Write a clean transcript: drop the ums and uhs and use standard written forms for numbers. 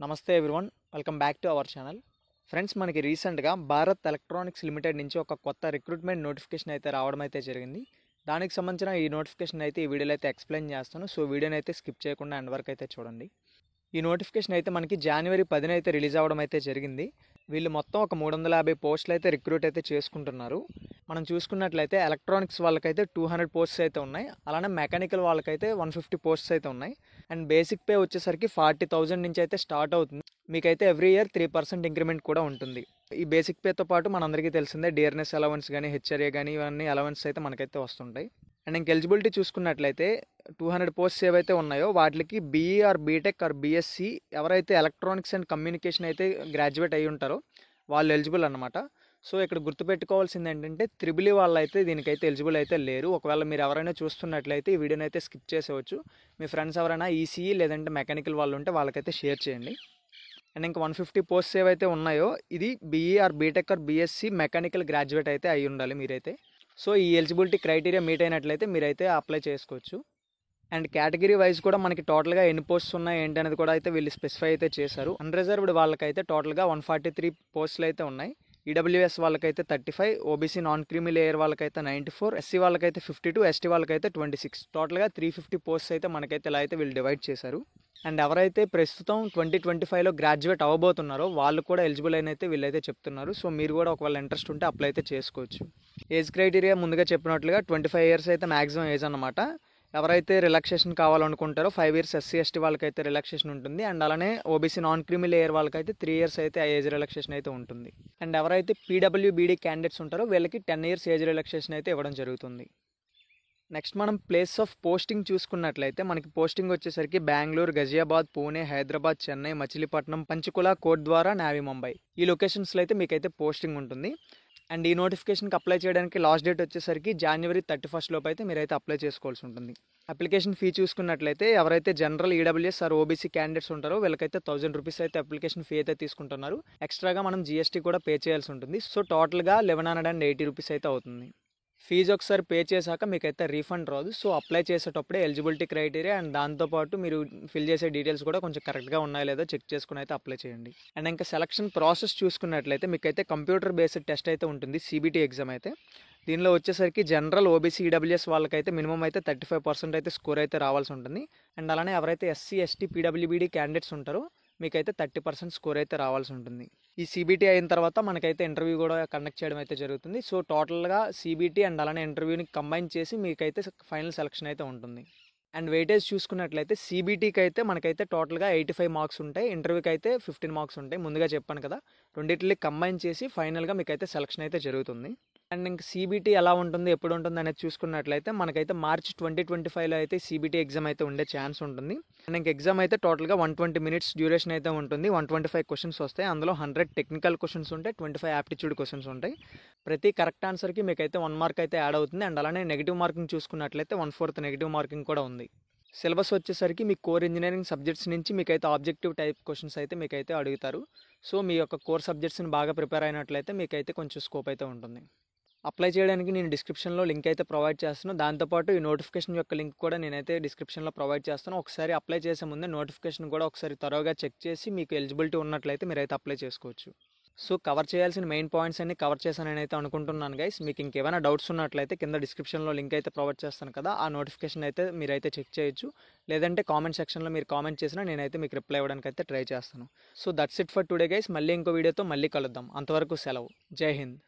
నమస్తే everyone, welcome back to our channel. Friends, మనకి రీసెంట్గా భారత్ ఎలక్ట్రానిక్స్ లిమిటెడ్ నుంచి ఒక కొత్త రిక్రూట్మెంట్ నోటిఫికేషన్ అయితే రావడం అయితే జరిగింది. దానికి సంబంధించిన ఈ నోటిఫికేషన్ అయితే ఈ వీడియోలో అయితే ఎక్స్ప్లెయిన్ చేస్తాను. సో వీడియోని అయితే స్కిప్ చేయకుండా ఎండ్ వరకు అయితే చూడండి. ఈ నోటిఫికేషన్ అయితే మనకి జనవరి 10న అయితే రిలీజ్ అవ్వడం అయితే జరిగింది. వీళ్ళు మొత్తం ఒక 350 పోస్టులు అయితే రిక్రూట్ అయితే చేసుకుంటున్నారు. మనం చూసుకున్నట్లయితే ఎలక్ట్రానిక్స్ వాళ్ళకైతే 200 పోస్ట్స్ అయితే ఉన్నాయి. అలానే మెకానికల్ వాళ్ళకైతే 150 పోస్ట్స్ అయితే ఉన్నాయి. అండ్ బేసిక్ పే వచ్చేసరికి 40,000 నుంచి అయితే స్టార్ట్ అవుతుంది. మీకైతే ఎవ్రీ ఇయర్ 3% ఇంక్రిమెంట్ కూడా ఉంటుంది. ఈ బేసిక్ పేతో పాటు మనందరికీ తెలిసిందే డియర్నెస్ అలవెన్స్ కానీ, హెచ్ఆర్ఏ కానీ, ఇవన్నీ అలవెన్స్ అయితే మనకైతే వస్తుంటాయి. అండ్ ఇంక ఎలిజిబిలిటీ చూసుకున్నట్లయితే 200 పోస్ట్స్ ఏవైతే ఉన్నాయో వాటికి BE or BTech or BSc ఎవరైతే ఎలక్ట్రానిక్స్ అండ్ కమ్యూనికేషన్ అయితే గ్రాడ్యుయేట్ అయ్యి ఉంటారో వాళ్ళు ఎలిజిబుల్ అన్నమాట. సో ఇక్కడ గుర్తుపెట్టుకోవాల్సింది ఏంటంటే త్రిబుల్ వాళ్ళు అయితే దీనికైతే ఎలిజిబుల్ అయితే లేరు. ఒకవేళ మీరు ఎవరైనా చూస్తున్నట్లయితే ఈ వీడియోని అయితే స్కిప్ చేసేవచ్చు. మీ ఫ్రెండ్స్ ఎవరైనా ఈసీఈ లేదంటే మెకానికల్ వాళ్ళు ఉంటే వాళ్ళకైతే షేర్ చేయండి. అండ్ ఇంకా 150 పోస్ట్స్ ఏవైతే ఉన్నాయో ఇది BE or BTech or BSc mechanical graduate అయితే అయి ఉండాలి మీరైతే. సో ఈ ఎలిజిబిలిటీ క్రైటీరియా మీట్ అయినట్లయితే మీరైతే అప్లై చేసుకోవచ్చు. అండ్ కేటగిరీ వైజ్ కూడా మనకి టోటల్గా ఎన్ని పోస్ట్స్ ఉన్నాయి ఏంటి అనేది కూడా అయితే వీళ్ళు స్పెసిఫై అయితే చేశారు. అన్రిజర్వ్డ్ వాళ్ళకైతే టోటల్గా 143 పోస్టులు అయితే ఉన్నాయి. ఈడబ్ల్యూఎస్ వాళ్ళకైతే 35, ఓబీసీ నాన్ క్రీమీ లేయర్ వాళ్ళకైతే 94, ఎస్సీ వాళ్ళకైతే 52, ఎస్టీ వాళ్ళకైతే 26. టోటల్గా 350 పోస్ట్స్ అయితే మనకైతే ఇలా అయితే వీళ్ళు డివైడ్ చేశారు. అండ్ ఎవరైతే ప్రస్తుతం 2025లో గ్రాడ్యుయేట్ అవ్వబోతున్నారో వాళ్ళు కూడా ఎలిజిబుల్ అయినైతే వీళ్ళైతే చెప్తున్నారు. సో మీరు కూడా ఒకవేళ ఇంట్రెస్ట్ ఉంటే అప్లై అయితే చేసుకోవచ్చు. ఏజ్ క్రైటీరియా ముందుగా చెప్పినట్లుగా 25 ఇయర్స్ అయితే మ్యాక్సిమం ఏజ్ అన్నమాట. ఎవరైతే రిలాక్సేషన్ కావాలనుకుంటారో 5 ఇయర్స్ ఎస్సీ ఎస్టీ వాళ్ళకైతే రిలాక్సేషన్ ఉంటుంది. అండ్ అలానే ఓబీసీ నాన్ క్రీమీ లేయర్ వాళ్ళకైతే 3 ఇయర్స్ అయితే ఏజ్ రిలాక్సేషన్ అయితే ఉంటుంది. అండ్ ఎవరైతే పీడబ్ల్యూబీడీ క్యాండిడేట్స్ ఉంటారో వీళ్ళకి 10 ఇయర్స్ ఏజ్ రిలాక్సేషన్ అయితే ఇవ్వడం జరుగుతుంది. నెక్స్ట్ మనం ప్లేస్ ఆఫ్ పోస్టింగ్ చూసుకున్నట్లయితే మనకి పోస్టింగ్ వచ్చేసరికి బెంగళూరు, గజియాబాద్, పూణే, హైదరాబాద్, చెన్నై, మచిలీపట్నం, పంచకుల, కోట్ద్వారా, నావీ ముంబై ఈ లొకేషన్స్లో అయితే మీకైతే పోస్టింగ్ ఉంటుంది. అండ్ ఈ నోటిఫికేషన్కి అప్లై చేయడానికి లాస్ట్ డేట్ వచ్చేసరికి జనవరి 31 లోపు అయితే మీరైతే అప్లై చేసుకోవాల్సి ఉంటుంది. అప్లికేషన్ ఫీ చూసుకున్నట్లయితే ఎవరైతే general EWS or OBC candidates ఉంటారో వీళ్ళకైతే 1000 రూపీస్ అయితే అప్లికేషన్ ఫీ అయితే తీసుకుంటున్నారు. ఎక్స్ట్రాగా మనం జీఎస్టీ కూడా పే చేయాల్సి ఉంటుంది. సో టోటల్గా 1180 రూపీస్ అయితే అవుతుంది. ఫీజు ఒకసారి పే చేశాక మీకైతే రీఫండ్ రాదు. సో అప్లై చేసేటప్పుడే ఎలిజిబిలిటీ క్రైటీరియా అండ్ దాంతోపాటు మీరు ఫిల్ చేసే డీటెయిల్స్ కూడా కొంచెం కరెక్ట్గా ఉన్నాయో లేదో చెక్ చేసుకుని అయితే అప్లై చేయండి. అండ్ ఇంకా సెలక్షన్ ప్రాసెస్ చూసుకున్నట్లయితే మీకైతే కంప్యూటర్ బేస్డ్ టెస్ట్ అయితే ఉంటుంది, సిబిటీ ఎగ్జామ్ అయితే. దీనిలో వచ్చేసరికి జనరల్, ఓబీసీ, ఈడబ్ల్యూఎస్ వాళ్ళకైతే మినిమం అయితే 35% అయితే స్కోర్ అయితే రావాల్సి ఉంటుంది. అండ్ అలానే ఎవరైతే ఎస్సీ, ఎస్టీ, పీడబ్ల్యూబీడీ క్యాండిడేట్స్ ఉంటారో మీకైతే 30% స్కోర్ అయితే రావాల్సి ఉంటుంది. ఈ సిబిటీ అయిన తర్వాత మనకైతే ఇంటర్వ్యూ కూడా కండక్ట్ చేయడం అయితే జరుగుతుంది. సో టోటల్గా సిబిటీ అండ్ అలానే ఇంటర్వ్యూని కంబైన్ చేసి మీకైతే ఫైనల్ సెలక్షన్ అయితే ఉంటుంది. అండ్ వెయిటేజ్ చూసుకున్నట్లయితే సిబిటీకి అయితే మనకైతే టోటల్గా 85 మార్క్స్ ఉంటాయి, ఇంటర్వ్యూకి అయితే 15 మార్క్స్ ఉంటాయి. ముందుగా చెప్పాను కదా, రెండింటిని కంబైన్ చేసి ఫైనల్గా మీకైతే సెలక్షన్ అయితే జరుగుతుంది. అండ్ ఇంక సిబిటీ ఎలా ఉంటుంది, ఎప్పుడు ఉంటుంది అనేది చూసుకున్నట్లయితే మనకైతే మార్చ్ 2025లో అయితే సిబిటీ ఎగ్జామ్ అయితే ఉండే ఛాన్స్ ఉంటుంది. అండ్ ఇంక ఎగ్జామ్ అయితే టోటల్గా 120 మినిట్స్ డ్యూరేషన్ అయితే ఉంటుంది. 125 క్వశ్చన్స్ వస్తాయి. అందులో 100 టెక్నికల్ క్వశ్చన్స్ ఉంటాయి, 25 యాప్టిట్యూడ్ క్వశ్చన్స్ ఉంటాయి. ప్రతి కరెక్ట్ ఆన్సర్కి మీకైతే 1 మార్క్ అయితే యాడ్ అవుతుంది. అండ్ అలానే నెగిటివ్ మార్కింగ్ చూసుకున్నట్లయితే 1/4 నెగిటివ్ మార్కింగ్ కూడా ఉంది. సిలబస్ వచ్చేసరికి మీ కోర్ ఇంజనీరింగ్ సబ్జెక్ట్స్ నుంచి మీకైతే ఆబ్జెక్టివ్ టైప్ క్వశ్చన్స్ అయితే మీకైతే అడుగుతారు. సో మీ యొక్క కోర్ సబ్జెక్ట్స్ని బాగా ప్రిపేర్ అయినట్లయితే మీకైతే కొంచెం స్కోప్ అయితే ఉంటుంది. అప్లై చేయడానికి నేను డిస్క్రిప్షన్లో లింక్ అయితే ప్రొవైడ్ చేస్తాను. దాంతోపాటు ఈ నోటిఫికేషన్ యొక్క లింక్ కూడా నేనైతే డిస్క్రిప్షన్లో ప్రొవైడ్ చేస్తాను. ఒకసారి అప్లై చేసే ముందే నోటిఫికేషన్ కూడా ఒకసారి త్వరగా చెక్ చేసి మీకు ఎలిజిబిలిటీ ఉన్నట్లయితే మీరైతే అప్లై చేసుకోవచ్చు. సో కవర్ చేయాల్సిన మెయిన్ పాయింట్స్ అన్ని కవర్ చేశానని అయితే అనుకుంటున్నాను గైస్. మీకు ఇంకేమైనా డౌట్స్ ఉన్నట్లయితే కింద డిస్క్రిప్షన్లో లింక్ అయితే ప్రొవైడ్ చేస్తాను కదా, ఆ నోటిఫికేషన్ అయితే మీరైతే చెక్ చేయొచ్చు. లేదంటే కామెంట్ సెక్షన్లో మీరు కామెంట్ చేసినా నేనైతే మీకు రిప్లై ఇవ్వడానికి అయితే ట్రై చేస్తాను. So that's it for today guys. మళ్ళీ ఇంకో వీడియోతో మళ్ళీ కలుద్దాం. అంతవరకు సెలవు. జై హింద్.